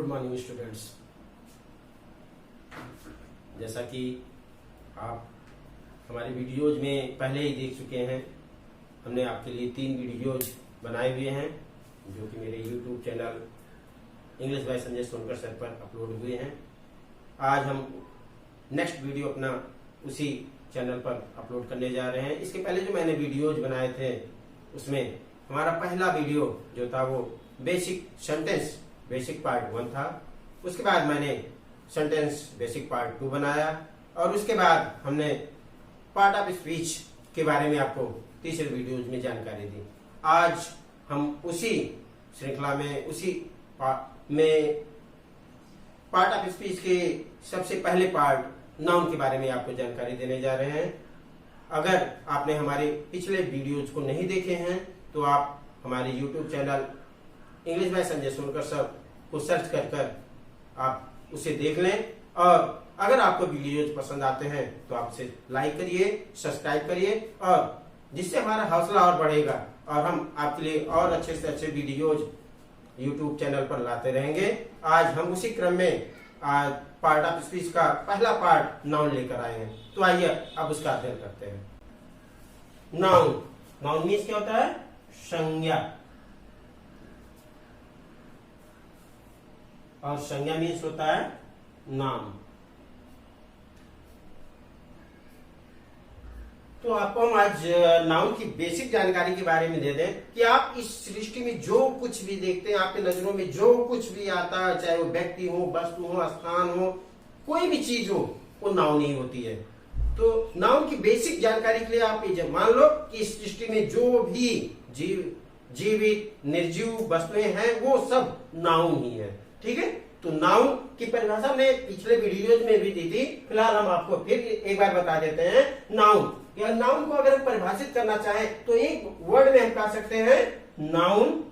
Good morning students. जैसा कि आप हमारे वीडियोज में पहले ही देख चुके हैं, हमने आपके लिए 3 वीडियोज बनाए हुए हैं जो कि मेरे YouTube channel English by Sanjay Sonkar sir पर अपलोड हुए हैं। आज हम नेक्स्ट वीडियो अपना उसी चैनल पर अपलोड करने जा रहे हैं। इसके पहले जो मैंने वीडियोज बनाए थे उसमें हमारा पहला वीडियो जो था वो बेसिक सेंटेंस बेसिक पार्ट 1 था। उसके बाद मैंने सेंटेंस बेसिक पार्ट 2 बनाया और उसके बाद हमने पार्ट ऑफ स्पीच के बारे में आपको तीसरे वीडियोज में जानकारी दी। आज हम उसी श्रृंखला में उसी में पार्ट ऑफ स्पीच के सबसे पहले पार्ट नाउन के बारे में आपको जानकारी देने जा रहे हैं। अगर आपने हमारे पिछले वीडियोज को नहीं देखे हैं तो आप हमारे YouTube channel English by Sanjay Sonkar sir को सर्च कर आप उसे देख लें और अगर आपको वीडियोज पसंद आते हैं तो आप उसे लाइक करिए, सब्सक्राइब करिए और जिससे हमारा हौसला और बढ़ेगा और हम आपके लिए और अच्छे से अच्छे वीडियोज यूट्यूब चैनल पर लाते रहेंगे। आज हम उसी क्रम में आज पार्ट ऑफ स्पीच का पहला पार्ट नाउन लेकर आए हैं। तो आइए अब उसका अध्ययन करते हैं। नाउन नाउन मीन्स क्या होता है? संज्ञा, और संज्ञा मीन्स होता है नाम। तो आपको हम आज नाउन की बेसिक जानकारी के बारे में दे दें कि आप इस सृष्टि में जो कुछ भी देखते हैं, आपके नजरों में जो कुछ भी आता है, चाहे वो व्यक्ति हो, वस्तु हो, स्थान हो, कोई भी चीज हो, वो नाउन ही होती है। तो नाउन की बेसिक जानकारी के लिए आप ये मान लो कि इस सृष्टि में जो भी जीवित निर्जीव वस्तुएं हैं वो सब नाउन ही है। ठीक है, तो नाउन की परिभाषा हमने पिछले वीडियोज में भी दी थी। फिलहाल हम आपको फिर एक बार बता देते हैं। नाउन या नाउन को अगर हम परिभाषित करना चाहें तो एक वर्ड में हम कह सकते हैं noun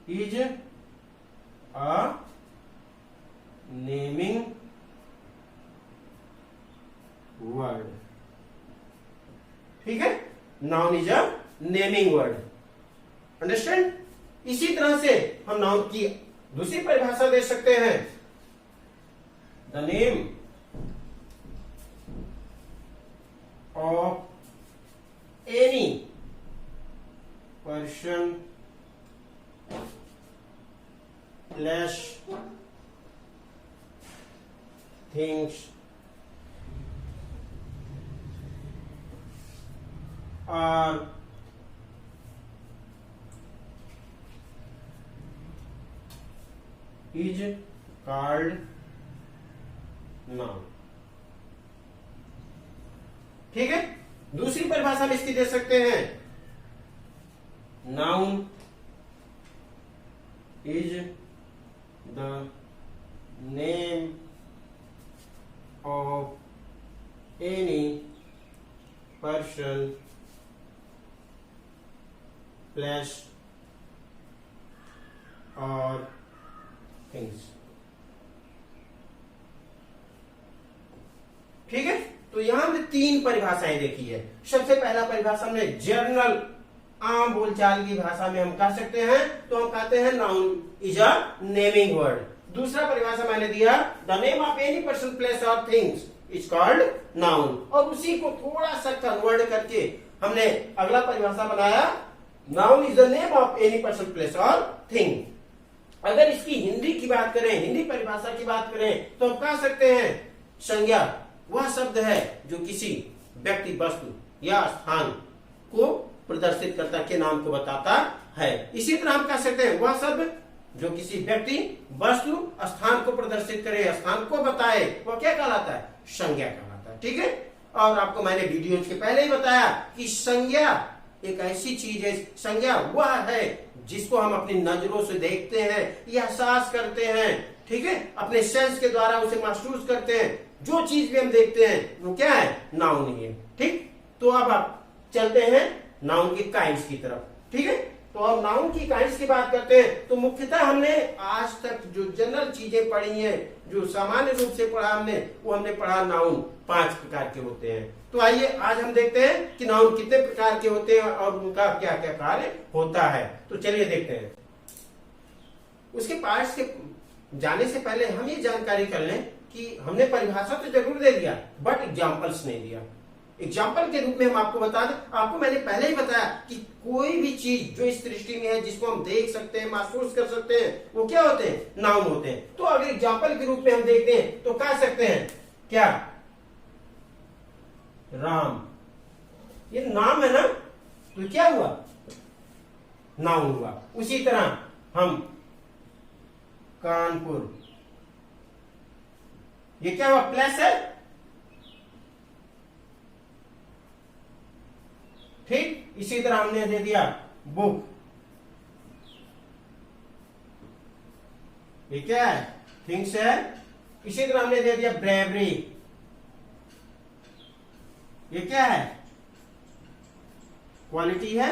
is a naming word. ठीक है, noun is a naming word. Understand? इसी तरह से हम नाउन की दूसरी परिभाषा दे सकते हैं। The name of any person, place, things और is called noun। ठीक है, दूसरी परिभाषा में इसकी दे सकते हैं। Noun is the name of any person, place और थिंग्स। ठीक है, तो यहां हमने 3 परिभाषाएं देखी है। सबसे पहला परिभाषा हमने जनरल आम बोलचाल की भाषा में हम कह सकते हैं, तो हम कहते हैं noun is a naming word. दूसरा परिभाषा मैंने दिया the name of any person, place और थिंग्स इज कॉल्ड नाउन, और उसी को थोड़ा सा कन्वर्ट करके हमने अगला परिभाषा बनाया noun is the name of any person, place और थिंग। अगर इसकी हिंदी की बात करें, हिंदी परिभाषा की बात करें तो हम कह सकते हैं संज्ञा वह शब्द है जो किसी व्यक्ति, वस्तु या स्थान को प्रदर्शित करता के नाम को बताता है। इसी तरह हम कह सकते हैं वह शब्द जो किसी व्यक्ति, वस्तु, स्थान को प्रदर्शित करे, स्थान को बताए, वह क्या कहलाता है? संज्ञा कहलाता है। ठीक है, और आपको मैंने वीडियो के पहले ही बताया कि संज्ञा एक ऐसी चीज है, संज्ञा वह है जिसको हम अपनी नजरों से देखते हैं, एहसास करते हैं। ठीक है, अपने सेंस के द्वारा उसे महसूस करते हैं। जो चीज भी हम देखते हैं वो क्या है? नाउन ही है। ठीक, तो अब आप चलते हैं नाउन की काइंड्स की तरफ। ठीक है, तो अब नाउन की काइंड्स की बात करते हैं तो मुख्यतः हमने आज तक जो जनरल चीजें पढ़ी हैं, जो सामान्य रूप से पढ़ा हमने, वो हमने पढ़ा नाउन 5 प्रकार के होते हैं। तो आइए आज हम देखते हैं कि नाउन कितने प्रकार के होते हैं और उनका क्या क्या कार्य होता है। तो चलिए देखते हैं। उसके पार्ट्स के जाने से पहले हम ये जानकारी कर लें कि हमने परिभाषा तो जरूर दे दिया, बट एग्जाम्पल्स नहीं दिया। एग्जाम्पल के रूप में हम आपको बता दें, आपको मैंने पहले ही बताया कि कोई भी चीज जो इस सृष्टि में है, जिसको हम देख सकते हैं, महसूस कर सकते हैं, वो क्या होते हैं? नाउन होते हैं। तो अगर एग्जाम्पल के रूप में हम देखते हैं तो कह सकते हैं क्या? राम, ये नाम है ना, तो क्या हुआ? नाउन हुआ। उसी तरह हम कानपुर, ये क्या हुआ? प्लस है। ठीक, इसी तरह हमने दे दिया बुक, ये क्या है? थिंग्स है। इसी तरह हमने दे दिया ब्रेवरी, ये क्या है? क्वालिटी है।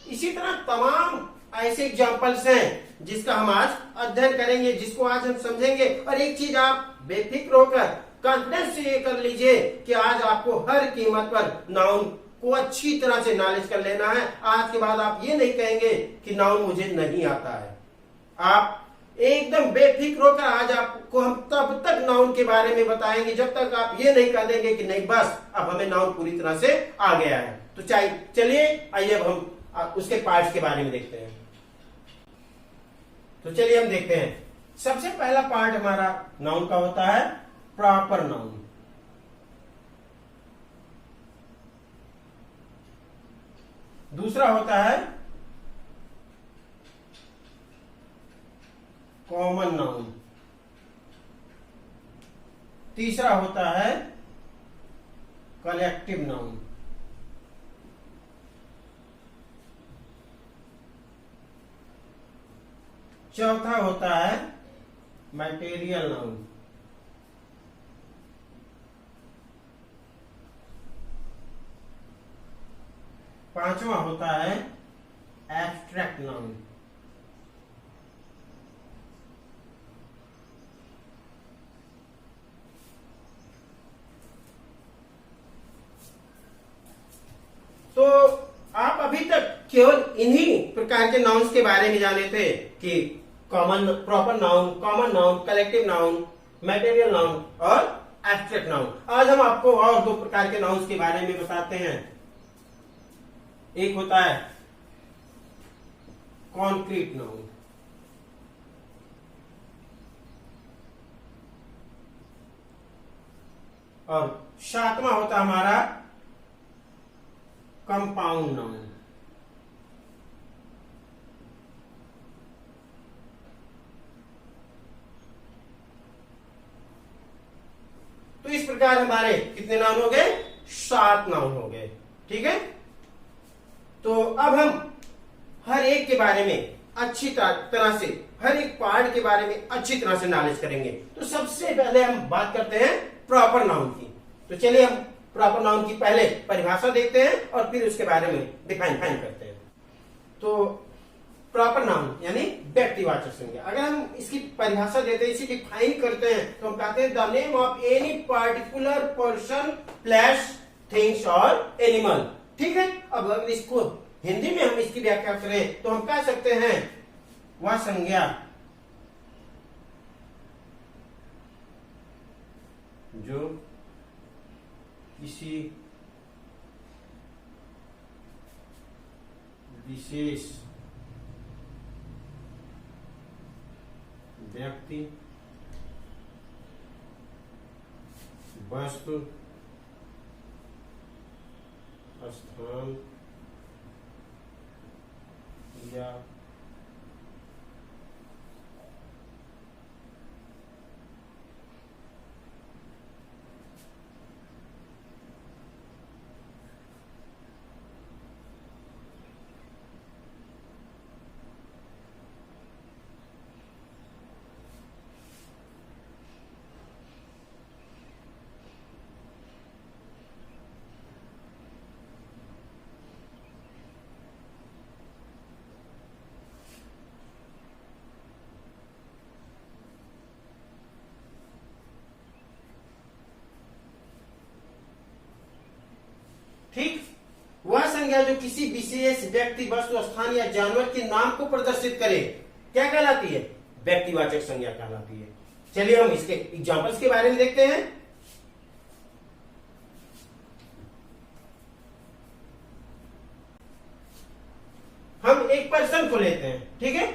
इसी तरह तमाम ऐसे एग्जाम्पल्स हैं जिसका हम आज अध्ययन करेंगे, जिसको आज हम समझेंगे। और एक चीज आप बेफिक्र होकर कॉन्फिडेंस से ये कर लीजिए कि आज आपको हर कीमत पर नाउन को अच्छी तरह से नॉलेज कर लेना है। आज के बाद आप ये नहीं कहेंगे कि नाउन मुझे नहीं आता है। आप एकदम बेफिक्र होकर आज आपको हम तब तक नाउन के बारे में बताएंगे जब तक आप ये नहीं कह देंगे कि नहीं बस अब हमें नाउन पूरी तरह से आ गया है। तो चलिए आइए अब हम उसके पार्ट्स के बारे में देखते हैं। तो चलिए हम देखते हैं। सबसे पहला पार्ट हमारा नाउन का होता है प्रॉपर नाउन। दूसरा होता है कॉमन नाउन। तीसरा होता है कलेक्टिव नाउन। चौथा होता है मटेरियल नाउन। पांचवा होता है एब्स्ट्रैक्ट नाउन। तो आप अभी तक केवल इन्हीं प्रकार के नाउन्स के बारे में जाने थे कि common, proper noun, common noun, collective noun, material noun और एब्स्ट्रैक्ट नाउन। आज हम आपको और दो प्रकार के नाउन्स के बारे में बताते हैं। एक होता है कॉन्क्रीट नाउन और सातवां होता हमारा कंपाउंड नाउन। तो इस प्रकार हमारे कितने नाउन हो गए? 7 नाउन हो गए। ठीक है, तो अब हम हर एक के बारे में अच्छी तरह से, हर एक पार्ट के बारे में अच्छी तरह से नॉलेज करेंगे। तो सबसे पहले हम बात करते हैं प्रॉपर नाउन की। तो चलिए हम प्रॉपर नाउन की पहले परिभाषा देखते हैं और फिर उसके बारे में डिफाइन करते हैं। तो प्रॉपर नाउन यानी व्यक्तिवाचक संज्ञा। अगर हम इसकी परिभाषा देते हैं, इसी डिफाइन करते हैं, तो हम कहते हैं the name of any particular person, place, things और एनिमल। ठीक है, अब अगर इसको हिंदी में हम इसकी व्याख्या करें तो हम कह सकते हैं वह संज्ञा जो किसी विशेष व्यक्ति, वस्तु, स्थान या संज्ञा जो किसी विशेष व्यक्ति, वस्तु, स्थान या जानवर के नाम को प्रदर्शित करे क्या कहलाती है? व्यक्तिवाचक संज्ञा कहलाती है। चलिए हम इसके एग्जांपल्स के बारे में देखते हैं। हम एक पर्सन को लेते हैं, ठीक है,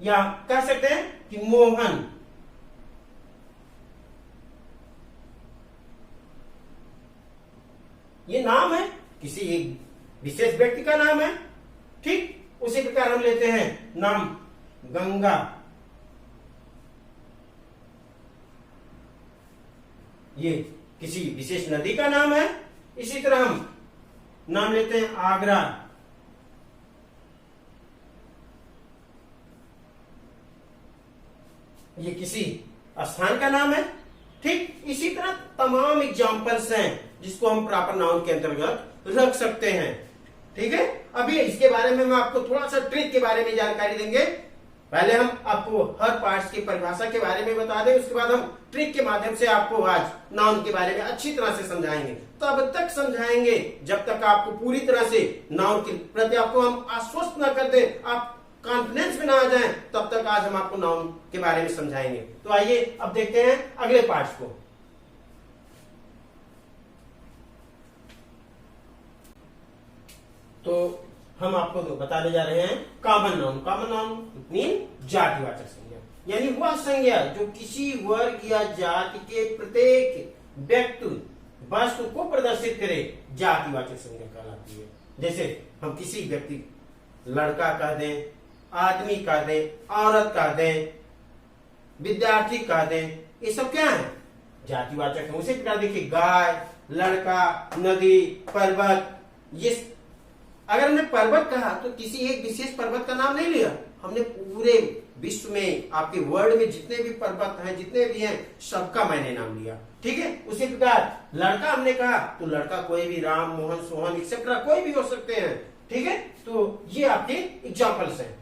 या कह सकते हैं कि मोहन। ये नाम है, किसी एक विशेष व्यक्ति का नाम है, ठीक। उसी प्रकार हम लेते हैं नाम गंगा, ये किसी विशेष नदी का नाम है। इसी तरह हम नाम लेते हैं आगरा, ये किसी स्थान का नाम है, ठीक। इसी तरह तमाम एग्जाम्पल्स हैं जिसको हम प्रॉपर नाउन के अंतर्गत रख सकते हैं, ठीक है। अभी इसके बारे में हम आपको थोड़ा सा ट्रिक के बारे में जानकारी देंगे। पहले हम आपको हर पार्ट्स की परिभाषा के बारे में बता दें, उसके बाद हम ट्रिक के माध्यम से आपको आज नाउन के बारे में अच्छी तरह से समझाएंगे। तब तक समझाएंगे जब तक आपको पूरी तरह से नाउन के प्रति आपको हम आश्वस्त न कर दें, आप कॉन्फिडेंस में ना आ जाएं, तब तक आज हम आपको नाउन के बारे में समझाएंगे। तो आइए अब देखते हैं अगले पार्ट्स को। तो हम आपको बताने जा रहे हैं common noun. Common noun mean जातिवाचक संज्ञा, यानी वह संज्ञा जो किसी वर्ग या जाति के प्रत्येक व्यक्ति, वस्तु को प्रदर्शित करे, जातिवाचक संज्ञा कहलाती है। जैसे हम किसी व्यक्ति, लड़का कह दें, आदमी कह दें, औरत कह दें, विद्यार्थी कह दें, ये सब क्या है? जातिवाचक है। उसी प्रकार देखिए गाय, लड़का, नदी, पर्वत। ये अगर हमने पर्वत कहा तो किसी एक विशेष पर्वत का नाम नहीं लिया, हमने पूरे विश्व में, आपके वर्ल्ड में जितने भी पर्वत हैं, जितने भी हैं, सबका मैंने नाम लिया, ठीक है। उसी प्रकार लड़का हमने कहा तो लड़का कोई भी, राम, मोहन, सोहन एक्सेट्रा कोई भी हो सकते हैं, ठीक है। तो ये आपके एग्जाम्पल्स हैं।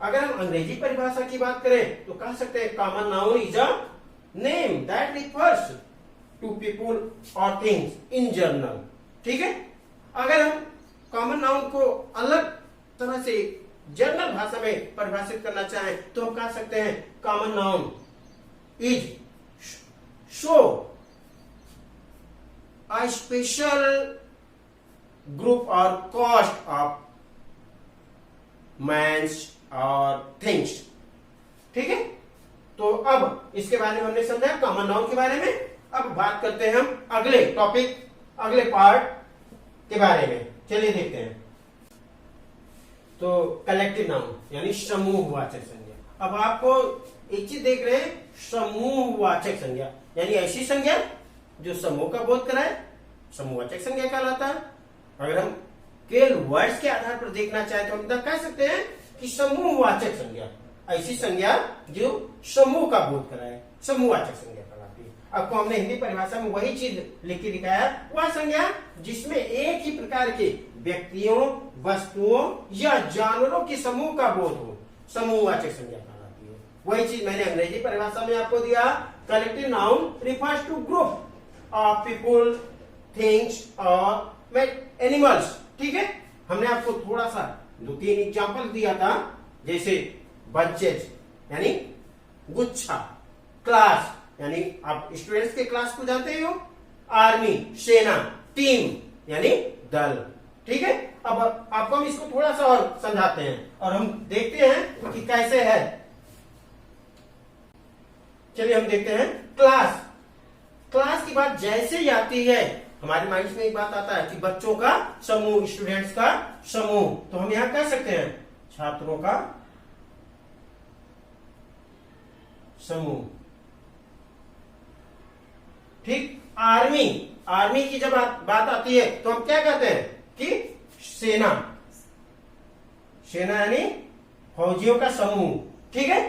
अगर हम अंग्रेजी परिभाषा की बात करें तो कह सकते हैं common noun is a name that refers to people और थिंग्स इन जनरल, ठीक है। अगर हम कॉमन नाउन को अलग तरह से जनरल भाषा में परिभाषित करना चाहें तो हम कह सकते हैं common noun is show a special group और कॉस्ट ऑफ मैन्स और थिंग्स, ठीक है। तो अब इसके बारे में हमने समझा कॉमन नाउन के बारे में। अब बात करते हैं हम अगले टॉपिक, अगले पार्ट के बारे में। चलिए देखते हैं। तो कलेक्टिव नाउन यानी समूहवाचक संज्ञा। अब आपको एक चीज देख रहे हैं, समूहवाचक संज्ञा यानी ऐसी संज्ञा जो समूह का बोध कराए, समूहवाचक संज्ञा कहलाता है। अगर हम केवल वर्ड्स के आधार पर देखना चाहे तो हम कह सकते हैं कि समूहवाचक संज्ञा ऐसी संज्ञा जो समूह का बोध कराए, समूहवाचक संज्ञा कहलाती है। आपको हमने हिंदी परिभाषा में वही चीज लिख के दिखाया, वह संज्ञा जिसमें एक ही प्रकार के व्यक्तियों, वस्तुओं या जानवरों के समूह का बोध हो, समूहवाचक संज्ञा कहलाती है। वही चीज मैंने अंग्रेजी परिभाषा में आपको दिया, collective noun refers to group of people, things और एनिमल्स, ठीक है। हमने आपको थोड़ा सा 2-3 एग्जाम्पल दिया था, जैसे बंचेज यानी गुच्छा, क्लास यानी आप स्टूडेंट्स के क्लास को जानते ही हो, आर्मी सेना, टीम यानी दल, ठीक है। अब आपको हम इसको थोड़ा सा और समझाते हैं और हम देखते हैं कि कैसे है। चलिए हम देखते हैं क्लास। क्लास की बात जैसे ही आती है हमारे माइंड में एक बात आता है कि बच्चों का समूह, स्टूडेंट्स का समूह, तो हम यहां कह सकते हैं छात्रों का समूह, ठीक। आर्मी, आर्मी की जब बात आती है तो हम क्या कहते हैं कि सेना, सेना यानी फौजियों का समूह, ठीक है।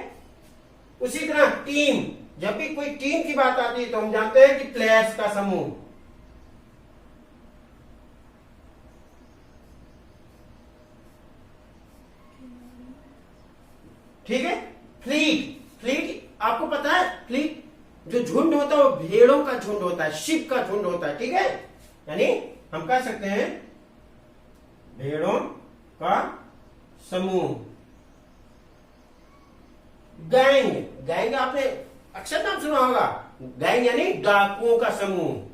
उसी तरह टीम, जब भी कोई टीम की बात आती है तो हम जानते हैं कि प्लेयर्स का समूह, ठीक है। फ्लीट, फ्लीट आपको पता है, फ्लीट जो झुंड होता है वो भेड़ों का झुंड होता है, शिप का झुंड होता है, ठीक है। यानी हम कह सकते हैं भेड़ों का समूह। गैंग, गैंग आपने अक्सर नाम सुना होगा, गैंग यानी डाकुओं का समूह।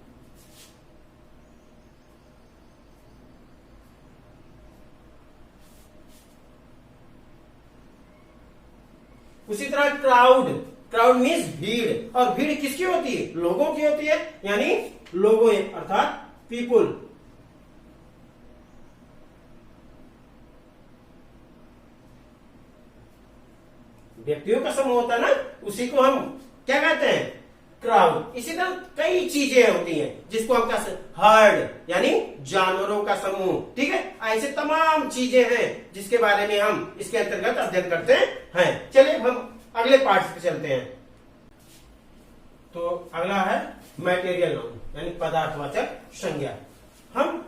उसी तरह क्राउड, क्राउड मीन्स भीड़, और भीड़ किसकी होती है? लोगों की होती है, यानी लोगों अर्थात पीपुल। व्यक्तियों का समूह होता है ना, उसी को हम क्या कहते हैं? क्राउड। इसी तरह कई चीजें होती हैं जिसको हम कहते हैं हर्ड, यानी जानवरों का समूह। ठीक है, ऐसे तमाम चीजें हैं जिसके बारे में हम इसके अंतर्गत अध्ययन करते हैं। चलिए हम अगले पार्ट पे चलते हैं। तो अगला है मैटेरियल नाउन, यानी पदार्थवाचक संज्ञा। हम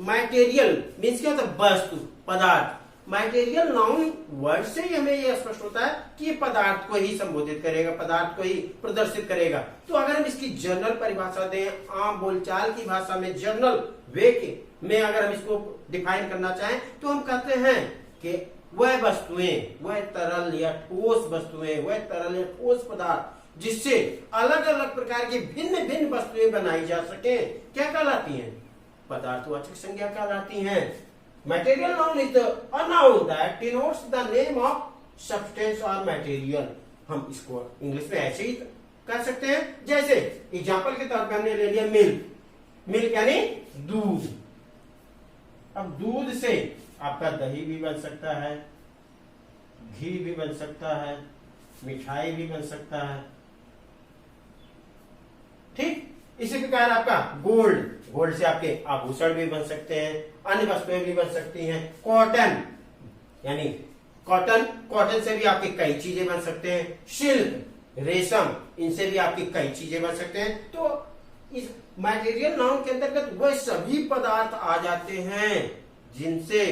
मैटेरियल मीन्स क्या होता है? वस्तु, पदार्थ। मैटेरियल नाउन वर्ड से ही हमें यह स्पष्ट होता है कि ये पदार्थ को ही संबोधित करेगा, पदार्थ को ही प्रदर्शित करेगा। तो अगर हम इसकी जनरल परिभाषा दें, आम बोलचाल की भाषा में, जनरल वे के में अगर हम इसको डिफाइन करना चाहें, तो हम कहते हैं कि वह वस्तुएं, वह तरल या ठोस वस्तुएं, वह तरल या ठोस पदार्थ जिससे अलग अलग प्रकार की भिन्न भिन्न वस्तुएं बनाई जा सके, क्या कहलाती हैं? पदार्थवाचक संज्ञा कहलाती हैं। Material noun is a noun that denotes the name of substance or material। हम इसको इंग्लिश में ऐसे ही कर सकते हैं, जैसे एग्जाम्पल के तौर पे हमने ले लिया मिल्क। मिल्क यानी दूध। अब दूध से आपका दही भी बन सकता है, घी भी बन सकता है, मिठाई भी बन सकता है। ठीक, इसी प्रकार आपका गोल्ड, गोल्ड से आपके आभूषण भी बन सकते हैं, अन्य वस्तुएं भी बन सकती हैं। कॉटन यानी कॉटन, कॉटन से भी आपके कई चीजें बन सकते हैं। सिल्क, रेशम, इनसे भी आपकी कई चीजें बन सकते हैं। तो इस मटेरियल नाउन के अंतर्गत वह सभी पदार्थ आ जाते हैं जिनसे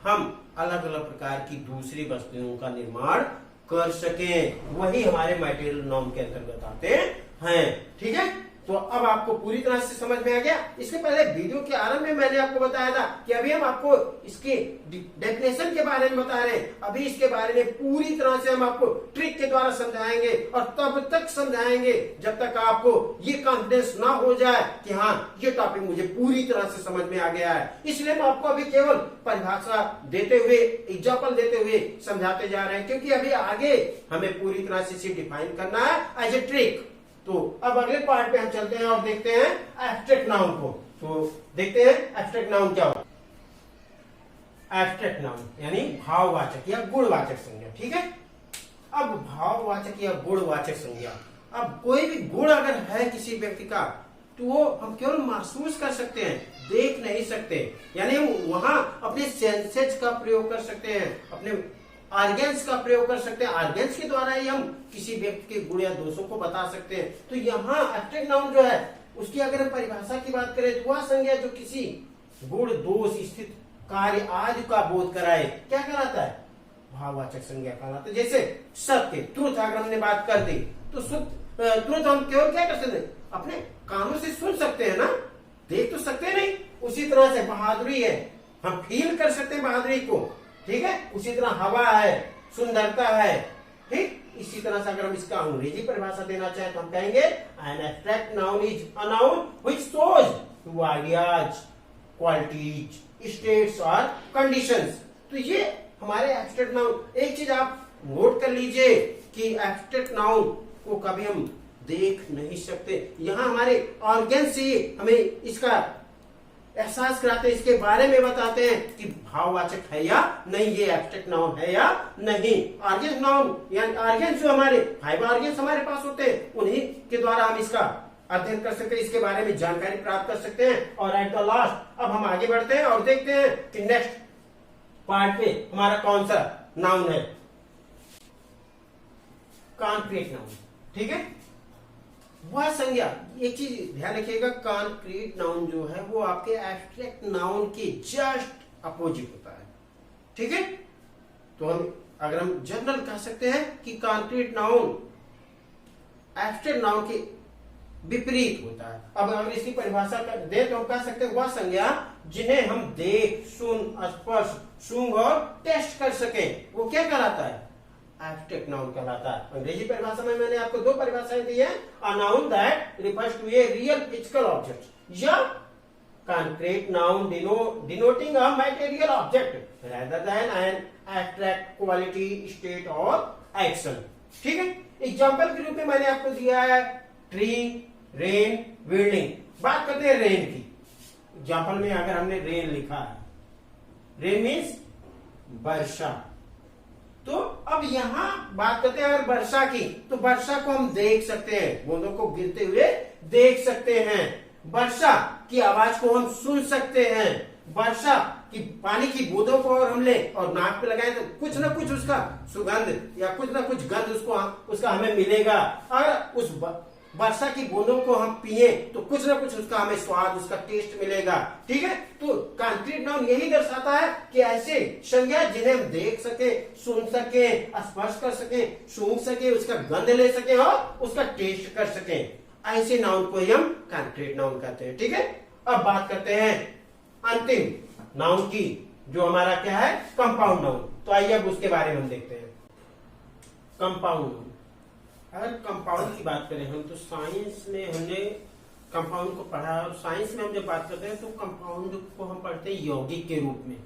हम अलग अलग प्रकार की दूसरी वस्तुओं का निर्माण कर सकें, वही हमारे मटेरियल नाउन के अंतर्गत आते हैं। ठीक है, तो अब आपको पूरी तरह से समझ में आ गया। इसके पहले वीडियो के आरंभ में मैंने आपको बताया था कि अभी हम आपको इसके डेफिनेशन के बारे में बता रहे हैं। अभी इसके बारे में पूरी तरह से हम आपको ट्रिक के द्वारा समझाएंगे, और तब तक समझाएंगे जब तक आपको ये कॉन्फिडेंस ना हो जाए कि हाँ, ये टॉपिक मुझे पूरी तरह से समझ में आ गया है। इसलिए हम आपको अभी केवल परिभाषा देते हुए, एग्जाम्पल देते हुए समझाते जा रहे हैं, क्योंकि अभी आगे हमें पूरी तरह से इसे डिफाइन करना है एज ए ट्रिक। तो अब अगले पार्ट पे हम चलते हैं और देखते हैं एब्स्ट्रैक्ट नाउन को। तो देखते हैं एब्स्ट्रैक्ट नाउन क्या होता है। एब्स्ट्रैक्ट नाउन यानी भाववाचक या गुणवाचक संज्ञा। ठीक है, अब भाववाचक या गुणवाचक संज्ञा, अब कोई भी गुण अगर है किसी व्यक्ति का, तो वो हम केवल महसूस कर सकते हैं, देख नहीं सकते। यानी हम वहां अपने सेंसेस का प्रयोग कर सकते हैं, अपने ऑर्गेन्स का प्रयोग कर सकते हैं। ऑर्गेन्स के द्वारा ही हम किसी व्यक्ति के गुण या दोषों को बता सकते हैं। तो यहाँ एब्स्ट्रैक्ट नाउन जो है, उसकी अगर हम परिभाषा की बात करें, तो वह संज्ञा जो किसी गुण, दोष, स्थिति, कार्य आदि का बोध कराए, क्या कहलाता है? भाववाचक संज्ञा कहलाता है। जैसे सत्य, ट्रुथ अगर हमने बात कर दी, तो ट्रुथ हम केवल क्या कर सकते हैं? अपने कानों से सुन सकते हैं ना, देख तो सकते नहीं। उसी तरह से बहादुरी है, हम फील कर सकते हैं बहादुरी को। ठीक है, उसी तरह हवा है, सुंदरता है। ठीक, इसी तरह से अगर हम इसका अंग्रेजी परिभाषा देना चाहें तो हम कहेंगे an abstract noun is a noun which shows to ideas, qualities, states और कंडीशंस। तो ये हमारे एब्स्ट्रैक्ट नाउन। एक चीज आप नोट कर लीजिए कि एब्स्ट्रैक्ट नाउन को कभी हम देख नहीं सकते। यहाँ हमारे ऑर्गन से हमें इसका एहसास कराते हैं, इसके बारे में बताते हैं कि भाववाचक है या नहीं, ये एब्स्ट्रैक्ट नाउन है या नहीं। ऑर्गेन्स नाउन यानी ऑर्गेन्स जो हमारे 5 ऑर्गेन्स हमारे पास होते हैं, उन्हीं के द्वारा हम इसका अध्ययन कर सकते हैं, इसके बारे में जानकारी प्राप्त कर सकते हैं। और एट द लास्ट अब हम आगे बढ़ते हैं और देखते हैं कि नेक्स्ट पार्ट पे हमारा कौन सा नाउन है। Concrete noun. ठीक है, वह संज्ञा, एक चीज ध्यान रखिएगा, कॉन्क्रीट नाउन जो है वो आपके एब्स्ट्रैक्ट नाउन के जस्ट अपोजिट होता है। ठीक है, तो अगर हम जनरल कह सकते हैं कि कॉन्क्रीट नाउन एब्स्ट्रैक्ट नाउन के विपरीत होता है। अब अगर इसकी परिभाषा दे तो हम कह सकते हैं वह संज्ञा जिन्हें हम देख, सुन, स्पर्श, सूंघ और टेस्ट कर सके, वो क्या कहलाता है? एब्स्ट्रैक्ट नाउन कहलाता है। अंग्रेजी परिभाषा में मैंने आपको दो परिभाषाएं दी है। A noun that refers to a real physical object या concrete noun denoting a material object rather than an abstract quality, state और action। ठीक है, एग्जाम्पल के रूप में मैंने आपको दिया है ट्री, रेन, बिल्डिंग। बात करते हैं रेन की। एग्जाम्पल में अगर हमने रेन लिखा है, रेन मीन्स वर्षा, तो अब यहां बात करते हैं अगर वर्षा की, तो वर्षा को हम देख सकते हैं, बूंदों को गिरते हुए देख सकते हैं। वर्षा की आवाज को हम सुन सकते हैं। वर्षा की पानी की बूंदों को और हम ले और नाक पे लगाए तो कुछ ना कुछ उसका सुगंध या कुछ ना कुछ गंध उसका हमें मिलेगा। और उस वर्षा की बूंदों को हम पिए तो कुछ ना कुछ उसका हमें स्वाद, उसका टेस्ट मिलेगा। ठीक है, तो कॉन्क्रीट नाउन यही दर्शाता है कि ऐसे संज्ञा जिन्हें हम देख सके, सुन सके, स्पर्श कर सके, सूंघ सके, उसका गंध ले सके और उसका टेस्ट कर सके, ऐसे नाउन को ही हम कॉन्क्रीट नाउन कहते हैं। ठीक है, अब बात करते हैं अंतिम नाउन की, जो हमारा क्या है? Compound noun. तो आइए अब उसके बारे में हम देखते हैं। कंपाउंड नाउन, अगर कंपाउंड की बात करें हम, तो साइंस में हमने कंपाउंड को पढ़ा, और साइंस में हम जब बात करते हैं तो कंपाउंड को हम पढ़ते हैं यौगिक के रूप में।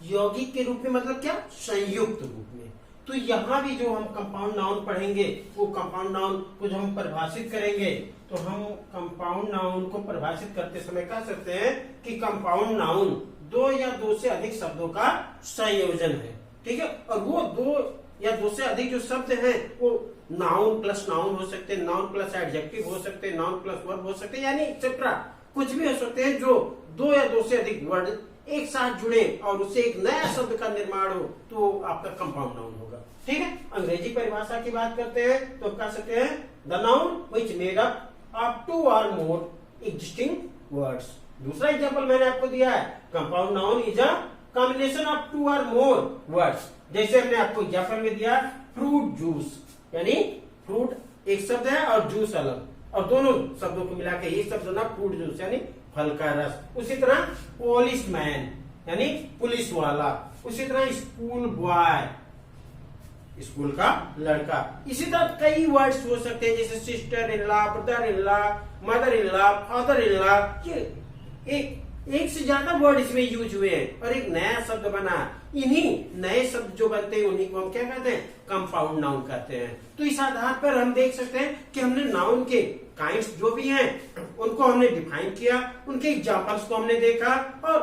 यौगिक के रूप में मतलब क्या? संयुक्त रूप में। तो यहाँ भी जो हम कंपाउंड नाउन पढ़ेंगे, वो कंपाउंड नाउन को जो हम परिभाषित करेंगे, तो हम कंपाउंड नाउन को परिभाषित करते समय कह सकते हैं कि कंपाउंड नाउन दो या दो से अधिक शब्दों का संयोजन है। ठीक है, और वो दो या दो से अधिक जो शब्द हैं वो नाउन प्लस नाउन हो सकते हैं, नाउन प्लस एडजेक्टिव हो सकते हैं, नाउन प्लस वर्ब हो सकते हैं, यानी एक्सेट्रा कुछ भी हो सकते हैं, जो दो या दो से अधिक वर्ड एक साथ जुड़े और उससे एक नया शब्द का निर्माण हो, तो आपका कंपाउंड नाउन होगा। ठीक है, अंग्रेजी परिभाषा की बात करते हैं तो कह सकते हैं the noun which made up of two और मोर एग्जिस्टिंग वर्ड्स। दूसरा एग्जांपल मैंने आपको दिया है, compound noun is a combination of two और मोर वर्ड्स। जैसे हमने आपको एग्जांपल में दिया फ्रूट जूस, यानी फ्रूट एक शब्द है और जूस अलग, और दोनों शब्दों को मिला के एक शब्द ना फ्रूट जूस यानी फल का रस। उसी तरह पुलिस मैन यानी पुलिस वाला, उसी तरह स्कूल बॉय स्कूल का लड़का। इसी तरह कई वर्ड्स हो सकते हैं, जैसे sister in law, brother in law, mother in law, father in law. ये एक से ज्यादा वर्ड इसमें यूज हुए हैं और एक नया शब्द बना। इन्हीं नए शब्द जो बनते हैं उन्हीं को हम क्या कहते हैं? कंपाउंड नाउन कहते हैं। तो इस आधार पर हम देख सकते हैं कि हमने नाउन के काइंड्स जो भी हैं उनको हमने डिफाइन किया, उनके एग्जांपल्स को हमने देखा और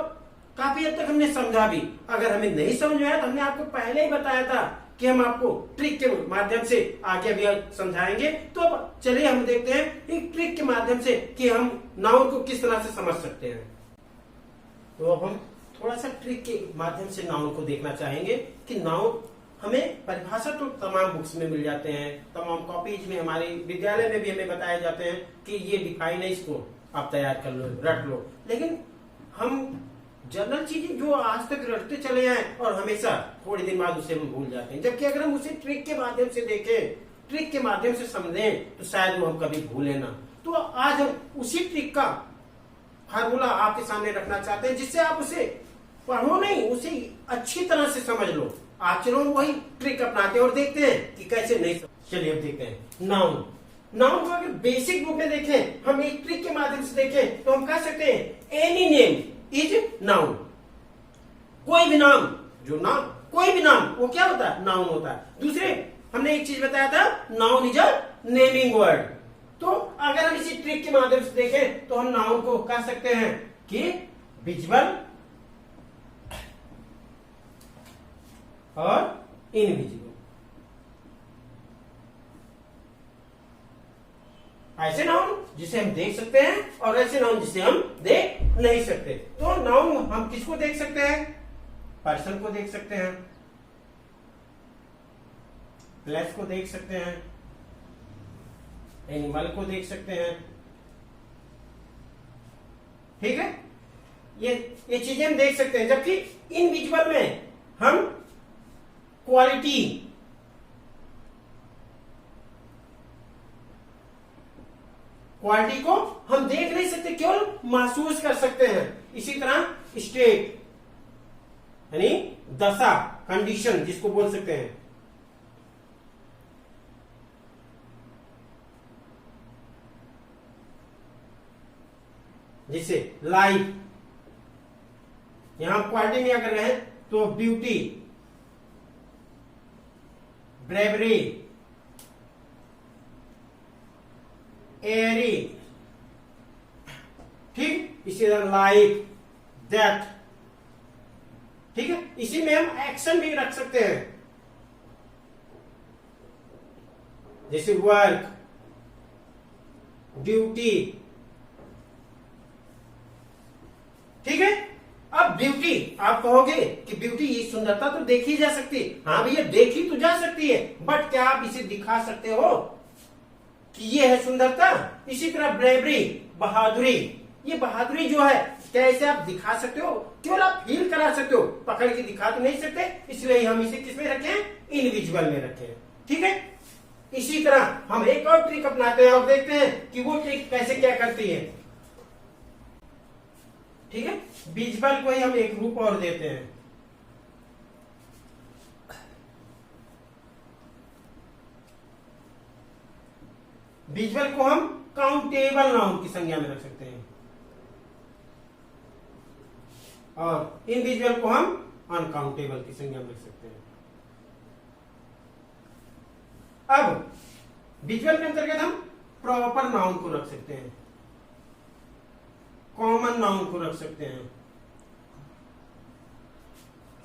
काफी हद तक हमने समझा भी। अगर हमें नहीं समझ में आया तो हमने आपको पहले ही बताया था कि हम आपको ट्रिक के माध्यम से आगे भी समझाएंगे। तो अब चलिए हम देखते हैं एक ट्रिक के माध्यम से कि हम नाउन को किस तरह से समझ सकते हैं। तो अब हम थोड़ा सा ट्रिक के माध्यम से नाउन को देखना चाहेंगे कि नाउन हमें परिभाषा तो तमाम बुक्स में मिल जाते हैं, तमाम कॉपीज में, हमारे विद्यालय में भी हमें बताए जाते हैं कि ये डिफाइन है, इसको आप तैयार कर लो, रट लो। लेकिन हम जनरल चीजें जो आज तक रटते चले आए और हमेशा थोड़ी दिन बाद उसे हम भूल जाते हैं, जबकि अगर हम उसे ट्रिक के माध्यम से देखें, ट्रिक के माध्यम से समझें, तो शायद वो हम कभी भूले ना। तो आज हम उसी ट्रिक का फार्मूला आपके सामने रखना चाहते हैं, जिससे आप उसे पढ़ो नहीं, उसे अच्छी तरह से समझ लो। आज चलो वही ट्रिक अपनाते हैं और देखते हैं कि कैसे नहीं। चलिए अब देखते हैं नाउन। नाउन को अगर बेसिक बुक में देखें, हम एक ट्रिक के माध्यम से देखें, तो हम कह सकते हैं एनी नेम इज नाउन। कोई भी नाम, जो नाम, कोई भी नाम वो क्या होता है? नाउन होता है। दूसरे हमने एक चीज बताया था, noun is a naming word. तो अगर हम इसी ट्रिक के माध्यम से देखें तो हम नाउन को कह सकते हैं कि विजुअल और इनविजिबल। ऐसे नाउन जिसे हम देख सकते हैं और ऐसे नाउन जिसे हम देख नहीं सकते। तो नाउन हम किसको देख सकते हैं? पर्सन को देख सकते हैं, प्लेस को देख सकते हैं, एनिमल को देख सकते हैं। ठीक है, ये चीजें हम देख सकते हैं। जबकि इनविजिबल में हम क्वालिटी, क्वालिटी को हम देख नहीं सकते, केवल महसूस कर सकते हैं। इसी तरह स्टेट यानी दशा, कंडीशन जिसको बोल सकते हैं। जैसे लाइफ, यहां क्वालिटी में अगर रहे तो ब्यूटी, ब्रेवरी, एरी, ठीक, इसी तरह लाइफ, डेथ, ठीक है। इसी में हम एक्शन भी रख सकते हैं, जैसे वर्क, ड्यूटी, ठीक है। अब ब्यूटी, आप कहोगे कि ब्यूटी ये सुंदरता तो देखी जा सकती है। हाँ भैया, देखी तो जा सकती है, बट क्या आप इसे दिखा सकते हो कि ये है सुंदरता? इसी तरह ब्रेवरी, बहादुरी, ये बहादुरी जो है क्या इसे आप दिखा सकते हो? केवल आप फील करा सकते हो, पकड़ के दिखा तो नहीं सकते। इसलिए हम इसे किस में रखे हैं? इनविजुअल में रखे हैं, ठीक है। इसी तरह हम एक और ट्रिक अपनाते हैं और देखते हैं कि वो ट्रिक कैसे क्या करती है, ठीक है। विजुअल को ही हम एक रूप और देते हैं। विजुअल को हम काउंटेबल नाउन की संज्ञा में रख सकते हैं और इनविजुअल को हम अनकाउंटेबल की संज्ञा में रख सकते हैं। अब विजुअल के अंतर्गत हम प्रॉपर नाउन को रख सकते हैं, कॉमन नाउन को रख सकते हैं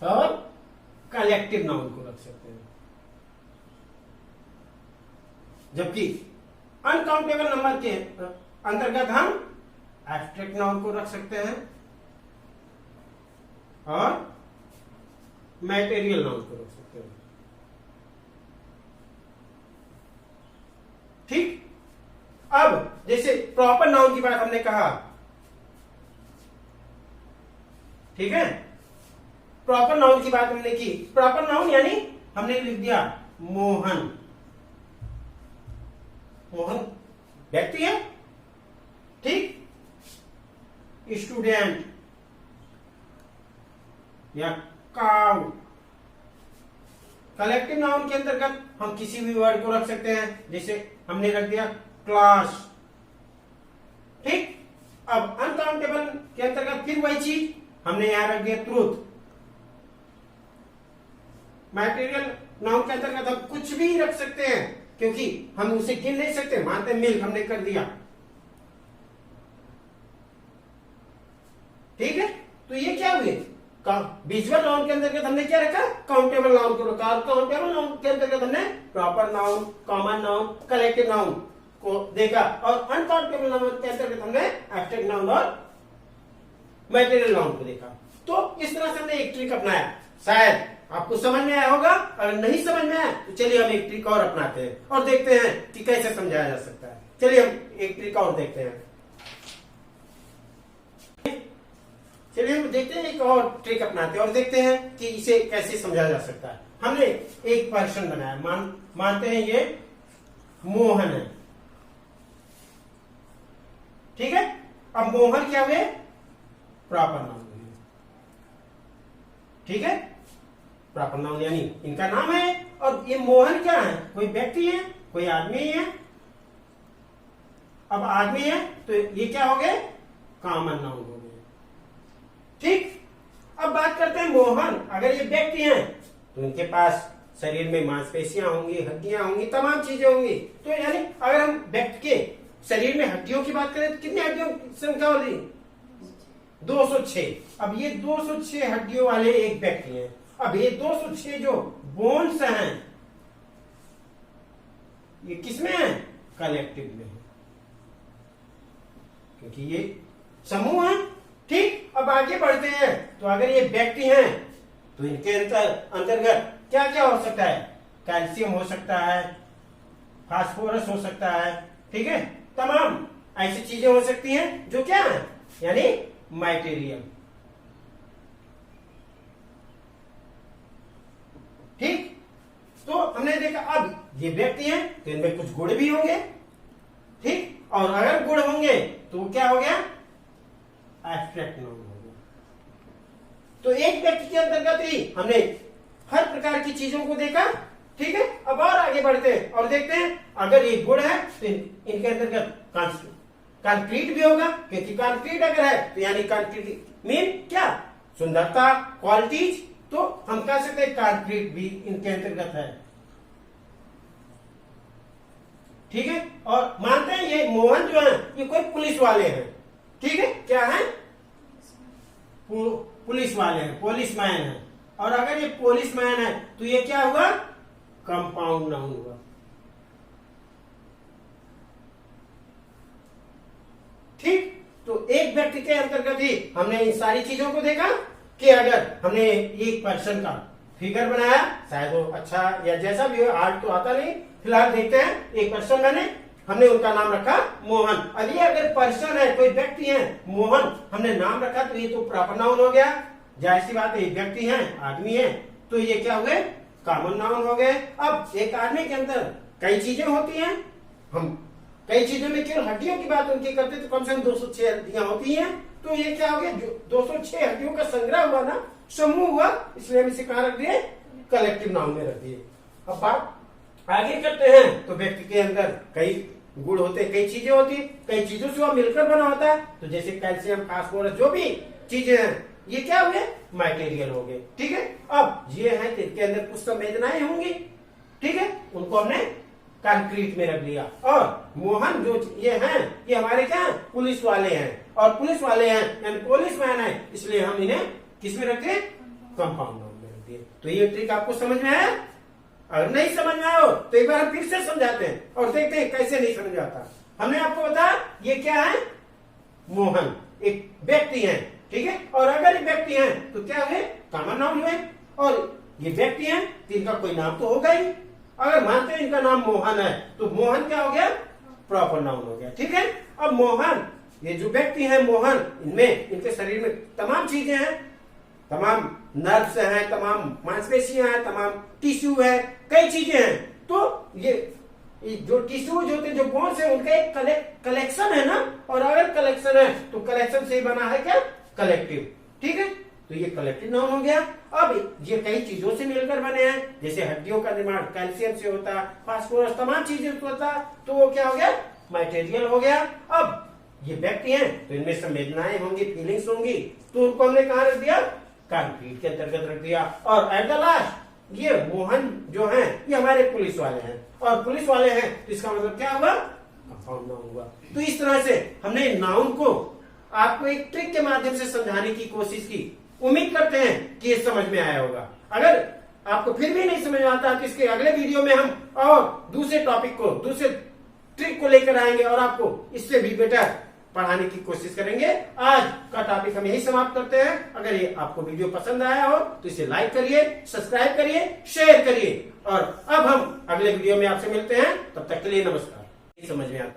और कलेक्टिव नाउन को रख सकते हैं। जबकि अनकाउंटेबल नंबर के अंतर्गत हम एब्स्ट्रैक्ट नाउन को रख सकते हैं और मैटेरियल नाउन को रख सकते हैं, ठीक। अब जैसे प्रॉपर नाउन की बात हमने कहा, ठीक है, प्रॉपर नाउन की बात हमने की। प्रॉपर नाउन यानी हमने लिख दिया मोहन, मोहन व्यक्ति है, ठीक। स्टूडेंट या काउ। कलेक्टिव नाउन के अंतर्गत हम किसी भी वर्ड को रख सकते हैं, जैसे हमने रख दिया क्लास, ठीक। अब अनकाउंटेबल के अंतर्गत फिर वही चीज हमने यहां रख दिया ट्रूथ। मैटेरियल नाउन के अंतर्गत हम कुछ भी रख सकते हैं क्योंकि हम उसे गिन नहीं सकते। मानते मिल्क हमने कर दिया, ठीक है। तो ये क्या हुए? विजुअल नाउन के अंतर्गत हमने क्या रखा? काउंटेबल नाउन को रखा। काउंटेबल नाउन के अंतर्गत हमने proper noun, common noun, collective noun को देखा और अनकाउंटेबल नाउन के अंतर्गत हमने एब्स्ट्रैक्ट नाउन और मैटेरियल नाउन को देखा। तो इस तरह से हमने एक ट्रिक अपनाया। शायद आपको समझ में आया होगा। अगर नहीं समझ में आया तो चलिए हम एक ट्रिक और अपनाते हैं और देखते हैं कि कैसे समझाया जा सकता है। चलिए हम एक ट्रिक और देखते हैं। चलिए हम देखते हैं, एक और ट्रिक अपनाते हैं और देखते हैं कि इसे कैसे समझाया जा सकता है। हमने एक पर्सन बनाया, मानते हैं ये मोहन है, ठीक है। अब मोहन क्या हुए? प्रॉपर नाउन हुए, ठीक है। प्रॉपर नाउन यानी इनका नाम है और ये मोहन क्या है? कोई व्यक्ति है, कोई आदमी है। अब आदमी है तो ये क्या हो गए? कॉमन नाउन हो गए, ठीक। अब बात करते हैं मोहन। अगर ये व्यक्ति हैं तो इनके पास शरीर में मांसपेशियां होंगी, हड्डियां होंगी, तमाम चीजें होंगी। तो यानी अगर हम व्यक्ति के शरीर में हड्डियों की बात करें तो कितनी हड्डियों की संख्या होगी? 206। अब ये 206 हड्डियों वाले एक व्यक्ति हैं। अब ये 206 जो बोन्स हैं ये किसमें है? कलेक्टिव में है, क्योंकि ये समूह है, ठीक। अब आगे बढ़ते हैं तो अगर ये व्यक्ति हैं तो इनके अंतर्गत क्या क्या हो सकता है? कैल्शियम हो सकता है, फास्फोरस हो सकता है, ठीक है। तमाम ऐसी चीजें हो सकती हैं जो क्या है? यानी मैटेरियल, ठीक। तो हमने देखा अब ये व्यक्ति हैं तो इनमें कुछ गुण भी होंगे, ठीक। और अगर गुण होंगे तो वो क्या हो गया, एब्स्ट्रैक्ट नाउन हो गया। तो एक व्यक्ति के अंतर्गत ही हमने हर प्रकार की चीजों को देखा। ठीक है, अब और आगे बढ़ते हैं और देखते हैं अगर ये गुण है तो इनके अंतर्गत कंक्रीट भी होगा, क्योंकि कंक्रीट अगर है तो यानी कंक्रीट मीन क्या, सुंदरता, क्वालिटीज, तो हम कह सकते हैं कंक्रीट भी इनके अंतर्गत है। ठीक है, और मानते हैं ये मोहन जो है ये कोई पुलिस वाले हैं। ठीक है, क्या है, पुलिस वाले हैं, पुलिसमैन है। और अगर ये पुलिसमैन है तो ये क्या हुआ, कंपाउंड नाउन हुआ। ठीक, तो एक व्यक्ति के अंतर्गत ही हमने इन सारी चीजों को देखा कि अगर हमने एक पर्सन का फिगर बनाया, शायद वो अच्छा या जैसा भी हो, आर्ट तो आता नहीं, फिलहाल देखते हैं एक पर्सन बने, हमने उनका नाम रखा मोहन। अब ये अगर पर्सन है, कोई व्यक्ति है, मोहन हमने नाम रखा तो ये तो प्रॉपर नाउन हो गया, जाहिर सी बात है, एक व्यक्ति है, आदमी है, तो ये क्या हुए, कॉमन नाउन हो गए। अब एक आदमी के अंदर कई चीजें होती हैं, हम कई चीजों में केवल हड्डियों की बात उनकी करते तो कम से कम 206 हड्डियां होती हैं, तो ये क्या हो गया, 206 हड्डियों का संग्रह हुआ ना, समूह हुआ, इसलिए हम इसे कहां रख दिए, कलेक्टिव नाउन में रख दिए। अब बात आगे करते हैं, तो व्यक्ति के अंदर कई गुण होते, कई चीजें होती, कई चीजों से वह मिलकर बना होता है, तो जैसे कैल्शियम, फास्फोरस, जो भी चीजें हैं ये क्या हुए, मटेरियल हो गए। ठीक है, अब ये है तो इनके अंदर कुछ संवेदनाएं होंगी। ठीक है, उनको हमने कंक्रीट में रख लिया। और मोहन जो ये हैं ये हमारे क्या है, पुलिस वाले हैं, और पुलिस वाले हैं यानी पुलिसमैन है, इसलिए हम इन्हें किस में रखे, कंपाउंड नाउन में रख दिए। तो ये ट्रिक आपको समझ में आया? अगर नहीं समझ में आया तो एक बार हम फिर से समझाते हैं और देखते हैं कैसे नहीं समझ आता। हमने आपको बताया ये क्या है, मोहन एक व्यक्ति है। ठीक है, और अगर ये व्यक्ति है तो क्या हुए, कॉमन नाउन हुए, और ये व्यक्ति है तो इनका कोई नाम तो होगा ही। अगर मानते हैं इनका नाम मोहन है तो मोहन क्या हो गया, प्रॉपर नाउन हो गया। ठीक है, अब मोहन ये जो व्यक्ति है मोहन, इनमें इनके शरीर में तमाम चीजें हैं, तमाम नर्व्स हैं, तमाम मांसपेशियां हैं, तमाम टिश्यू है, कई चीजें हैं। तो ये जो टिश्यूज होते हैं, जो बोन्स है, उनका एक कलेक्शन है ना, और अगर कलेक्शन है तो कलेक्शन से ही बना है क्या, कलेक्टिव। ठीक है, तो ये कलेक्टिव नाउन हो गया। अब ये कई चीजों से मिलकर बने हैं, जैसे हड्डियों का निर्माण कैल्शियम से होता है, फास्फोरस, तमाम चीजें से होता है, तो वो क्या हो गया, मटेरियल हो गया। अब ये व्यक्ति हैं तो इनमें संवेदनाएं होंगी, फीलिंग्स होंगी, तो उनको हमने कहां रख दिया, कंक्रीट के अंतर्गत रख दिया। और एट द लास्ट ये मोहन जो हैं ये हमारे पुलिस वाले हैं, और पुलिस वाले हैं तो इसका मतलब क्या हुआ, कंपाउंड नाउन हुआ। तो इस तरह से हमने नाउन को आपको एक ट्रिक के माध्यम से समझाने की कोशिश की। उम्मीद करते हैं कि ये समझ में आया होगा। अगर आपको फिर भी नहीं समझ में आता तो इसके अगले वीडियो में हम और दूसरे टॉपिक को, दूसरे ट्रिक को लेकर आएंगे और आपको इससे भी बेटर पढ़ाने की कोशिश करेंगे। आज का टॉपिक हम यही समाप्त करते हैं। अगर ये आपको वीडियो पसंद आया हो तो इसे लाइक करिए, सब्सक्राइब करिए, शेयर करिए, और अब हम अगले वीडियो में आपसे मिलते हैं। तब तक के लिए नमस्कार। समझ में आता